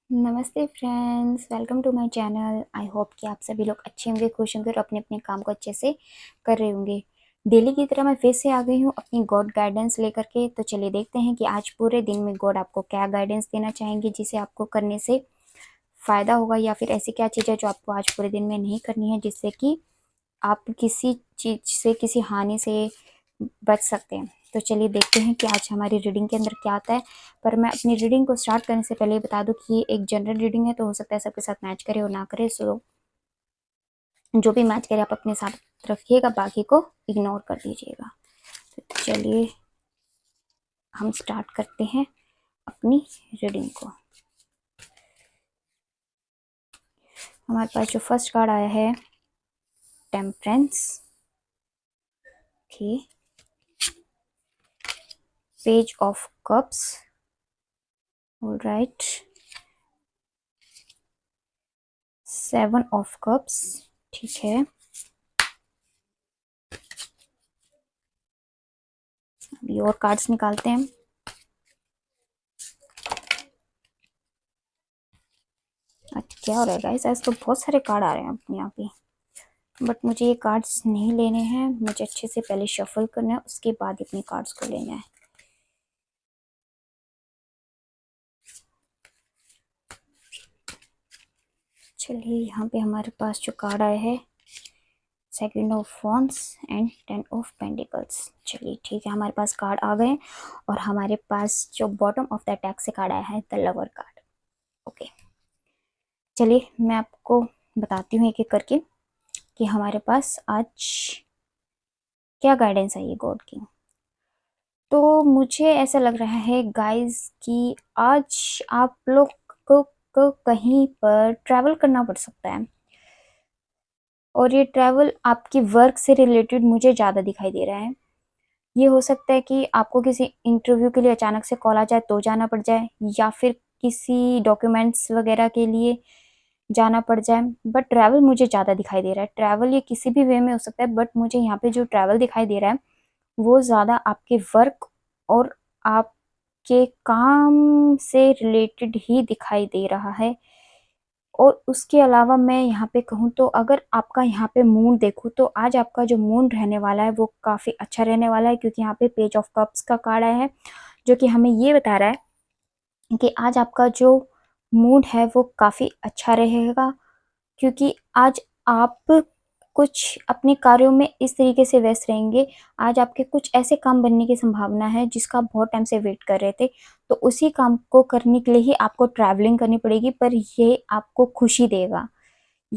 नमस्ते friends, welcome to my channel. I hope कि आप सभी लोग अच्छे होंगे, खुश होंगे और अपने अपने काम को अच्छे से कर रहे होंगे। डेली की तरह मैं फिर से आ गई हूँ अपनी गॉड गाइडेंस लेकर के। तो चलिए देखते हैं कि आज पूरे दिन में गॉड आपको क्या गाइडेंस देना चाहेंगे, जिसे आपको करने से फ़ायदा होगा, या फिर ऐसी क्या चीज़ है जो आपको आज पूरे दिन में नहीं करनी है, जिससे कि आप किसी चीज़ से, किसी हानि से बच सकते हैं। तो चलिए देखते हैं कि आज हमारी रीडिंग के अंदर क्या आता है। पर मैं अपनी रीडिंग को स्टार्ट करने से पहले बता दूं कि ये एक जनरल रीडिंग है, तो हो सकता है सबके साथ मैच करे और ना करे। सो जो भी मैच करे आप अपने साथ रखिएगा, बाकी को इग्नोर कर दीजिएगा। तो चलिए हम स्टार्ट करते हैं अपनी रीडिंग को। हमारे पास जो फर्स्ट कार्ड आया है, temperance. Okay, page of cups. Alright, 7 of cups. ठीक है, अभी और कार्ड्स निकालते हैं। अच्छा, क्या हो रहा है गाइस, आज तो बहुत सारे कार्ड आ रहे हैं अपने यहाँ पे। बट मुझे ये कार्ड्स नहीं लेने हैं, मुझे अच्छे से पहले शफल करना है, उसके बाद अपने कार्ड्स को लेना है। चलिए, यहाँ पे हमारे पास जो कार्ड आया है, 2 of wands and 10 of pentacles. चलिए ठीक है, हमारे पास कार्ड आ गए। और हमारे पास जो बॉटम ऑफ द टैग से कार्ड आया है, द लवर कार्ड। ओके, चलिए मैं आपको बताती हूँ एक एक करके कि हमारे पास आज क्या गाइडेंस आई है गॉड की। तो मुझे ऐसा लग रहा है गाइस कि आज आप लोग को कहीं पर ट्रैवल करना पड़ सकता है, और ये ट्रैवल आपकी वर्क से रिलेटेड मुझे ज़्यादा दिखाई दे रहा है। ये हो सकता है कि आपको किसी इंटरव्यू के लिए अचानक से कॉल आ जाए तो जाना पड़ जाए, या फिर किसी डॉक्यूमेंट्स वगैरह के लिए जाना पड़ जाए। बट ट्रैवल मुझे ज़्यादा दिखाई दे रहा है। ट्रैवल ये किसी भी वे में हो सकता है, बट मुझे यहाँ पे जो ट्रैवल दिखाई दे रहा है वो ज़्यादा आपके वर्क और आपके काम से रिलेटेड ही दिखाई दे रहा है। और उसके अलावा मैं यहाँ पे कहूँ तो अगर आपका यहाँ पे मूड देखूँ तो आज आपका जो मूड रहने वाला है वो काफ़ी अच्छा रहने वाला है, क्योंकि यहाँ पे पेज ऑफ कप्स का कार्ड आया है, जो कि हमें ये बता रहा है कि आज आपका जो मूड है वो काफ़ी अच्छा रहेगा। क्योंकि आज आप कुछ अपने कार्यों में इस तरीके से व्यस्त रहेंगे। आज आपके कुछ ऐसे काम बनने की संभावना है जिसका आप बहुत टाइम से वेट कर रहे थे, तो उसी काम को करने के लिए ही आपको ट्रैवलिंग करनी पड़ेगी। पर ये आपको खुशी देगा,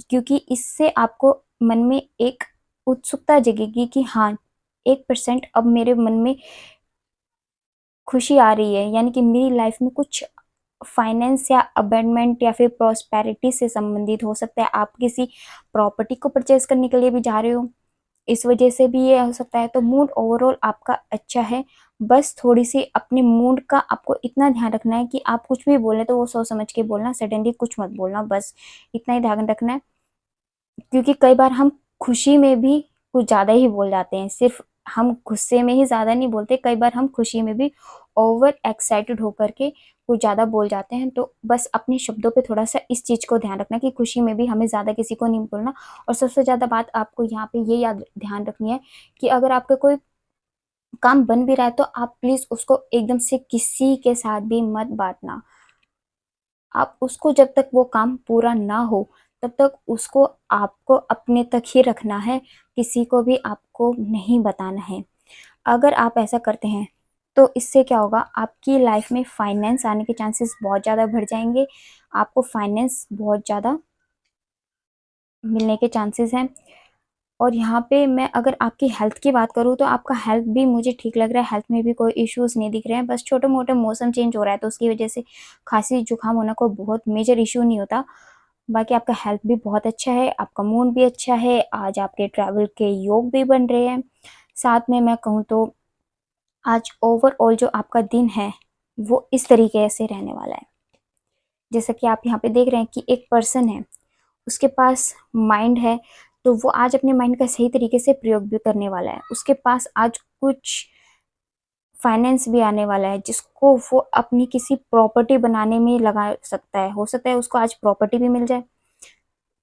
क्योंकि इससे आपको मन में एक उत्सुकता जगेगी कि हाँ, 1% अब मेरे मन में खुशी आ रही है, यानी कि मेरी लाइफ में कुछ फाइनेंस या अबेंडमेंट या फिर प्रॉस्पेरिटी से संबंधित हो सकता है। आप किसी प्रॉपर्टी को परचेज करने के लिए भी जा रहे हो, इस वजह से भी ये हो सकता है। तो मूड ओवरऑल आपका अच्छा है। बस थोड़ी सी अपने मूड का आपको इतना ध्यान रखना है कि आप कुछ भी बोले तो वो सोच समझ के बोलना, सडनली कुछ मत बोलना, बस इतना ही ध्यान रखना है। क्योंकि कई बार हम खुशी में भी कुछ ज़्यादा ही बोल जाते हैं। सिर्फ हम गुस्से में ही ज़्यादा नहीं बोलते, कई बार हम खुशी में भी ओवर एक्साइटेड होकर के कुछ ज़्यादा बोल जाते हैं। तो बस अपने शब्दों पे थोड़ा सा इस चीज़ को ध्यान रखना कि खुशी में भी हमें ज़्यादा किसी को नहीं बोलना। और सबसे ज़्यादा बात आपको यहाँ पे ये याद ध्यान रखनी है कि अगर आपका कोई काम बन भी रहा है तो आप प्लीज़ उसको एकदम से किसी के साथ भी मत बांटना। आप उसको जब तक वो काम पूरा ना हो तब तक उसको आपको अपने तक ही रखना है, किसी को भी आपको नहीं बताना है। अगर आप ऐसा करते हैं तो इससे क्या होगा, आपकी लाइफ में फाइनेंस आने के चांसेस बहुत ज़्यादा बढ़ जाएंगे। आपको फाइनेंस बहुत ज़्यादा मिलने के चांसेस हैं। और यहाँ पे मैं अगर आपकी हेल्थ की बात करूँ तो आपका हेल्थ भी मुझे ठीक लग रहा है, हेल्थ में भी कोई इश्यूज नहीं दिख रहे हैं। बस छोटे मोटे मौसम चेंज हो रहा है तो उसकी वजह से खांसी जुकाम होना कोई बहुत मेजर इशू नहीं होता। बाकी आपका हेल्थ भी बहुत अच्छा है, आपका मूड भी अच्छा है, आज आपके ट्रैवल के योग भी बन रहे हैं। साथ में मैं कहूँ तो आज ओवरऑल जो आपका दिन है वो इस तरीके से रहने वाला है। जैसा कि आप यहाँ पे देख रहे हैं कि एक पर्सन है, उसके पास माइंड है, तो वो आज अपने माइंड का सही तरीके से प्रयोग भी करने वाला है। उसके पास आज कुछ फाइनेंस भी आने वाला है, जिसको वो अपनी किसी प्रॉपर्टी बनाने में लगा सकता है। हो सकता है उसको आज प्रॉपर्टी भी मिल जाए।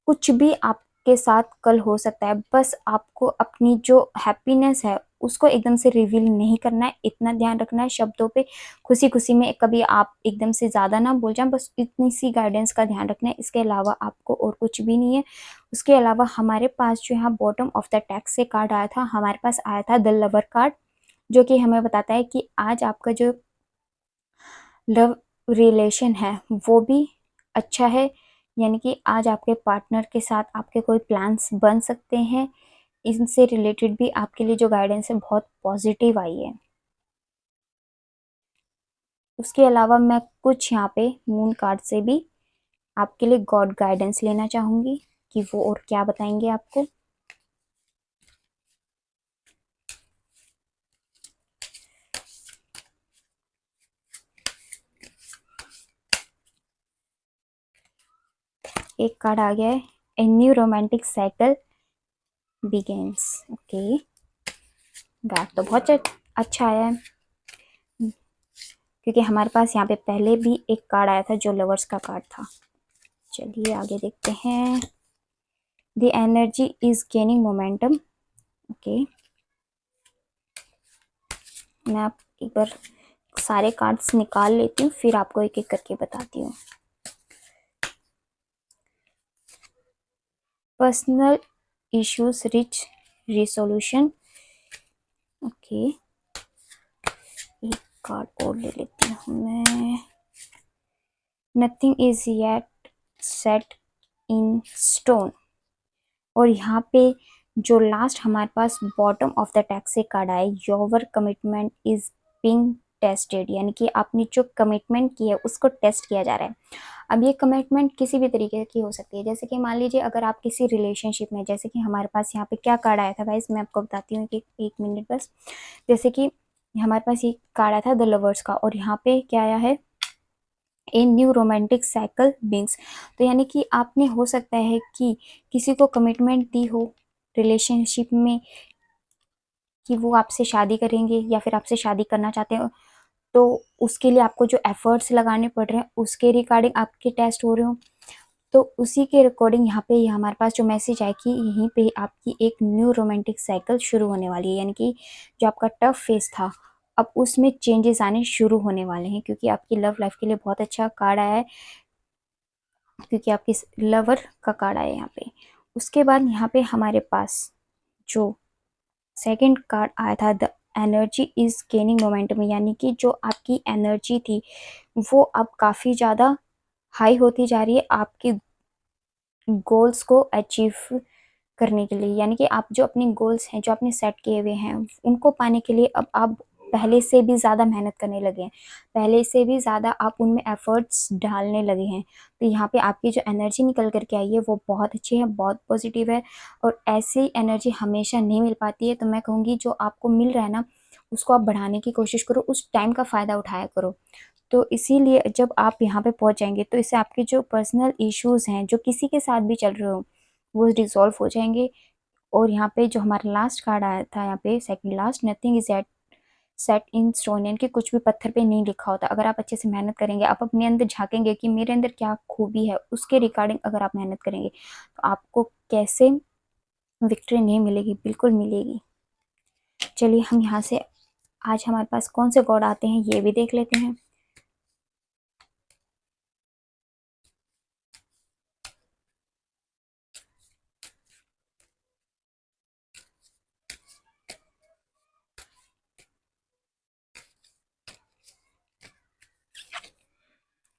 कुछ भी आपके साथ कल हो सकता है। बस आपको अपनी जो हैप्पीनेस है उसको एकदम से रिवील नहीं करना है, इतना ध्यान रखना है शब्दों पे। खुशी खुशी में कभी आप एकदम से ज़्यादा ना बोल जाएं, बस इतनी सी गाइडेंस का ध्यान रखना है। इसके अलावा आपको और कुछ भी नहीं है। उसके अलावा हमारे पास जो यहाँ बॉटम ऑफ द टैक्स से कार्ड आया था, हमारे पास आया था द लवर कार्ड, जो कि हमें बताता है कि आज आपका जो लव रिलेशन है वो भी अच्छा है। यानी कि आज आपके पार्टनर के साथ आपके कोई प्लान्स बन सकते हैं। इनसे रिलेटेड भी आपके लिए जो गाइडेंस है बहुत पॉजिटिव आई है। उसके अलावा मैं कुछ यहाँ पे मून कार्ड से भी आपके लिए गॉड गाइडेंस लेना चाहूँगी कि वो और क्या बताएंगे आपको। एक कार्ड आ गया है, a new romantic cycle begins. Okay, card तो बहुत अच्छा आया है, क्योंकि हमारे पास यहाँ पे पहले भी एक कार्ड आया था जो लवर्स का कार्ड था। चलिए आगे देखते हैं। The energy is gaining momentum. Okay, मैं आप एक बार सारे कार्ड्स निकाल लेती हूँ, फिर आपको एक एक करके बताती हूँ। Personal issues rich resolution. Okay, एक कार्ड और ले लेती हूँ मैं। Nothing is yet set in stone. और यहाँ पे जो लास्ट हमारे पास बॉटम ऑफ द टैक्स से कार्ड आया, your commitment is being tested. यानी कि आपने जो कमिटमेंट की है उसको टेस्ट किया जा रहा है। अब ये कमिटमेंट किसी भी तरीके की हो सकती है, जैसे कि मान लीजिए अगर आप किसी रिलेशनशिप में, जैसे कि हमारे पास यहाँ पे क्या कार्ड आया था गाइस, मैं आपको बताती हूँ कि एक मिनट बस। जैसे कि हमारे पास ये कार्ड आया था द लवर्स का, और यहाँ पे क्या आया है, ए न्यू रोमांटिक साइकिल बिंग्स। तो यानी कि आपने हो सकता है कि किसी को कमिटमेंट दी हो रिलेशनशिप में कि वो आपसे शादी करेंगे या फिर आपसे शादी करना चाहते हो, तो उसके लिए आपको जो एफर्ट्स लगाने पड़ रहे हैं उसके रिगार्डिंग आपके टेस्ट हो रहे हो। तो उसी के रिकॉर्डिंग यहाँ पे हमारे पास जो मैसेज आए कि यहीं पे आपकी एक न्यू रोमांटिक साइकिल शुरू होने वाली है। यानी कि जो आपका टफ फेस था अब उसमें चेंजेस आने शुरू होने वाले हैं, क्योंकि आपकी लव लाइफ के लिए बहुत अच्छा कार्ड आया है, क्योंकि आपकी लवर का कार्ड आया है यहाँ पे। उसके बाद यहाँ पे हमारे पास जो सेकंड कार्ड आया था, the energy is gaining momentum. यानी कि जो आपकी एनर्जी थी वो अब काफ़ी ज़्यादा हाई होती जा रही है आपके गोल्स को अचीव करने के लिए। यानी कि आप जो अपने गोल्स हैं जो आपने सेट किए हुए हैं उनको पाने के लिए अब आप पहले से भी ज़्यादा मेहनत करने लगे हैं, पहले से भी ज़्यादा आप उनमें एफर्ट्स डालने लगे हैं। तो यहाँ पे आपकी जो एनर्जी निकल करके आई है वो बहुत अच्छी है, बहुत पॉजिटिव है। और ऐसी एनर्जी हमेशा नहीं मिल पाती है, तो मैं कहूँगी जो आपको मिल रहा है ना उसको आप बढ़ाने की कोशिश करो, उस टाइम का फ़ायदा उठाया करो। तो इसीलिए जब आप यहाँ पे पहुँच जाएंगे तो इससे आपके जो पर्सनल इश्यूज़ हैं जो किसी के साथ भी चल रहे हो वो रिजॉल्व हो जाएंगे। और यहाँ पे जो हमारा लास्ट कार्ड आया था, यहाँ पे second last, nothing is at set in stone. यानी कि कुछ भी पत्थर पे नहीं लिखा होता। अगर आप अच्छे से मेहनत करेंगे, आप अपने अंदर झांकेंगे कि मेरे अंदर क्या खूबी है, उसके रिगार्डिंग अगर आप मेहनत करेंगे तो आपको कैसे विक्ट्री नहीं मिलेगी, बिल्कुल मिलेगी। चलिए हम यहाँ से आज हमारे पास कौन से गॉड आते हैं ये भी देख लेते हैं।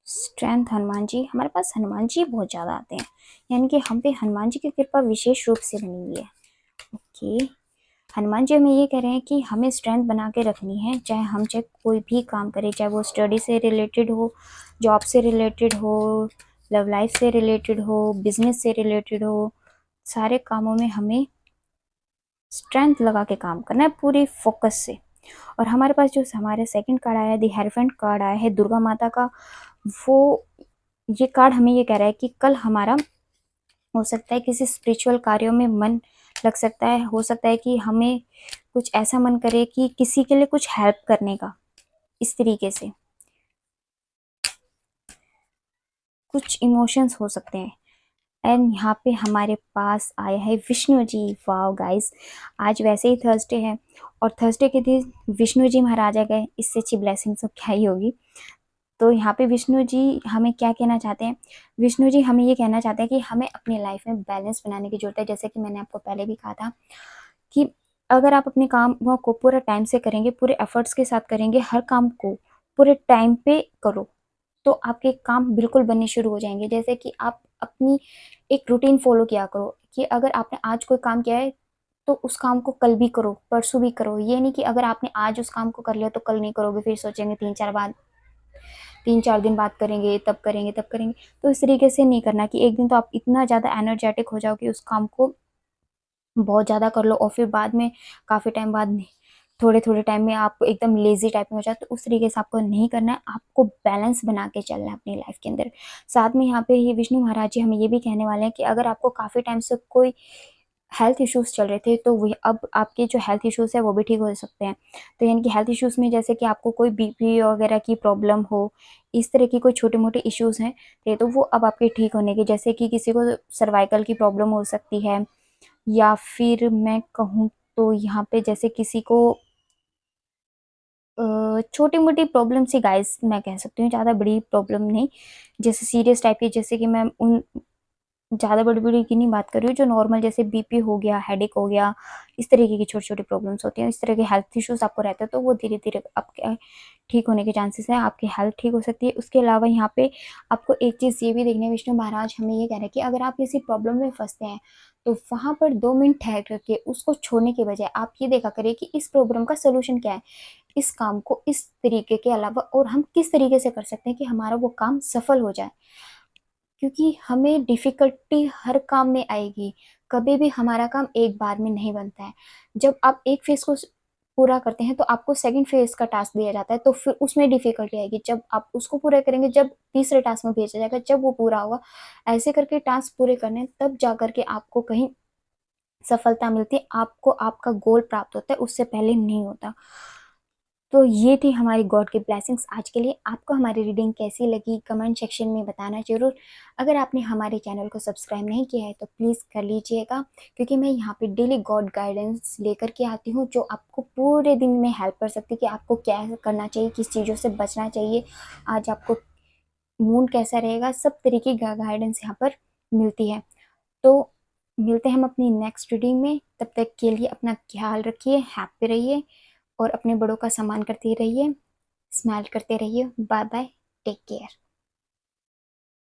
स्ट्रेंथ हनुमान जी, हमारे पास हनुमान जी बहुत ज़्यादा आते हैं, यानी कि हम पे हनुमान जी की कृपा विशेष रूप से बनी हुई है। ओके, हनुमान जी हमें ये कह रहे हैं कि हमें स्ट्रेंथ बना के रखनी है, चाहे कोई भी काम करें, चाहे वो स्टडी से रिलेटेड हो, जॉब से रिलेटेड हो, लव लाइफ से रिलेटेड हो, बिजनेस से रिलेटेड हो, सारे कामों में हमें स्ट्रेंथ लगा के काम करना है पूरी फोकस से। और हमारे पास जो हमारे सेकंड कार्ड आया है, द हेरोफेंट कार्ड आया है दुर्गा माता का, वो ये कार्ड हमें ये कह रहा है कि कल हमारा हो सकता है किसी स्पिरिचुअल कार्यों में मन लग सकता है, हो सकता है कि हमें कुछ ऐसा मन करे कि किसी के लिए कुछ हेल्प करने का, इस तरीके से कुछ इमोशंस हो सकते हैं। एंड यहाँ पे हमारे पास आया है विष्णु जी। वाओ गाइस, आज वैसे ही थर्सडे है और थर्सडे के दिन विष्णु जी महाराज आ गए, इससे अच्छी ब्लेसिंग तो क्या ही होगी। तो यहाँ पे विष्णु जी हमें क्या कहना चाहते हैं? विष्णु जी हमें ये कहना चाहते हैं कि हमें अपनी लाइफ में बैलेंस बनाने की जरूरत है। जैसे कि मैंने आपको पहले भी कहा था कि अगर आप अपने काम को पूरे टाइम से करेंगे, पूरे एफर्ट्स के साथ करेंगे, हर काम को पूरे टाइम पे करो, तो आपके काम बिल्कुल बनने शुरू हो जाएंगे। जैसे कि आप अपनी एक रूटीन फॉलो किया करो कि अगर आपने आज कोई काम किया है तो उस काम को कल भी करो, परसों भी करो। ये नहीं कि अगर आपने आज उस काम को कर लिया तो कल नहीं करोगे, फिर सोचेंगे 3-4 दिन बाद करेंगे, तब करेंगे, तब करेंगे। तो इस तरीके से नहीं करना कि एक दिन तो आप इतना ज़्यादा एनर्जेटिक हो जाओ कि उस काम को बहुत ज़्यादा कर लो और फिर बाद में काफ़ी टाइम बाद नहीं, थोड़े थोड़े टाइम में आप एकदम लेजी टाइप में हो जाए। तो उस तरीके से आपको नहीं करना है, आपको बैलेंस बना के चलना है अपनी लाइफ के अंदर। साथ में यहाँ पे ये विष्णु महाराज जी हमें ये भी कहने वाले हैं कि अगर आपको काफ़ी टाइम से कोई हेल्थ इश्यूज चल रहे थे तो वही अब आपके जो हेल्थ इश्यूज है वो भी ठीक हो सकते हैं। तो यानी कि हेल्थ इश्यूज में जैसे कि आपको कोई बीपी वगैरह की प्रॉब्लम हो, इस तरह की कोई छोटे मोटे इश्यूज हैं तो वो अब आपके ठीक होने के, जैसे कि किसी को सर्वाइकल की प्रॉब्लम हो सकती है, या फिर मैं कहूँ तो यहाँ पे जैसे किसी को छोटी मोटी प्रॉब्लम सी गाइस मैं कह सकती हूँ, ज़्यादा बड़ी प्रॉब्लम नहीं, जैसे सीरियस टाइप की। जैसे कि मैं उन ज़्यादा बड़ी बड़ी की नहीं बात कर रही हूँ, जो नॉर्मल जैसे बीपी हो गया, हेडेक हो गया, इस तरीके की छोटी छोटी प्रॉब्लम्स होती हैं। इस तरह के हेल्थ इश्यूज आपको रहते हैं तो वो धीरे धीरे आपके ठीक होने के चांसेस हैं, आपकी हेल्थ ठीक हो सकती है। उसके अलावा यहाँ पे आपको एक चीज़ ये भी देखनी है, विष्णु महाराज हमें ये कह रहे हैं कि अगर आप किसी प्रॉब्लम में फंसते हैं तो वहां पर 2 मिनट ठहर करके उसको छोड़ने के बजाय आप ये देखा करिए कि इस प्रॉब्लम का सोल्यूशन क्या है, इस काम को इस तरीके के अलावा और हम किस तरीके से कर सकते हैं कि हमारा वो काम सफल हो जाए। क्योंकि हमें डिफिकल्टी हर काम में आएगी, कभी भी हमारा काम एक बार में नहीं बनता है। जब आप एक फेज को पूरा करते हैं तो आपको सेकंड फेज का टास्क दिया जाता है, तो फिर उसमें डिफिकल्टी आएगी, जब आप उसको पूरा करेंगे, जब तीसरे टास्क में भेजा जाएगा, जब वो पूरा होगा, ऐसे करके टास्क पूरे करने तब जा करके आपको कहीं सफलता मिलती है, आपको आपका गोल प्राप्त होता है, उससे पहले नहीं होता। तो ये थी हमारी गॉड की ब्लेसिंग्स आज के लिए। आपको हमारी रीडिंग कैसी लगी कमेंट सेक्शन में बताना जरूर। अगर आपने हमारे चैनल को सब्सक्राइब नहीं किया है तो प्लीज़ कर लीजिएगा, क्योंकि मैं यहाँ पे डेली गॉड गाइडेंस लेकर के आती हूँ जो आपको पूरे दिन में हेल्प कर सकती है कि आपको क्या करना चाहिए, किस चीज़ों से बचना चाहिए, आज आपको मूड कैसा रहेगा, सब तरीके की गाइडेंस यहाँ पर मिलती है। तो मिलते हैं हम अपनी नेक्स्ट रीडिंग में, तब तक के लिए अपना ख्याल रखिए, हैप्पी रहिए और अपने बड़ों का सम्मान करते रहिए, स्माइल करते रहिए। Bye bye, take care.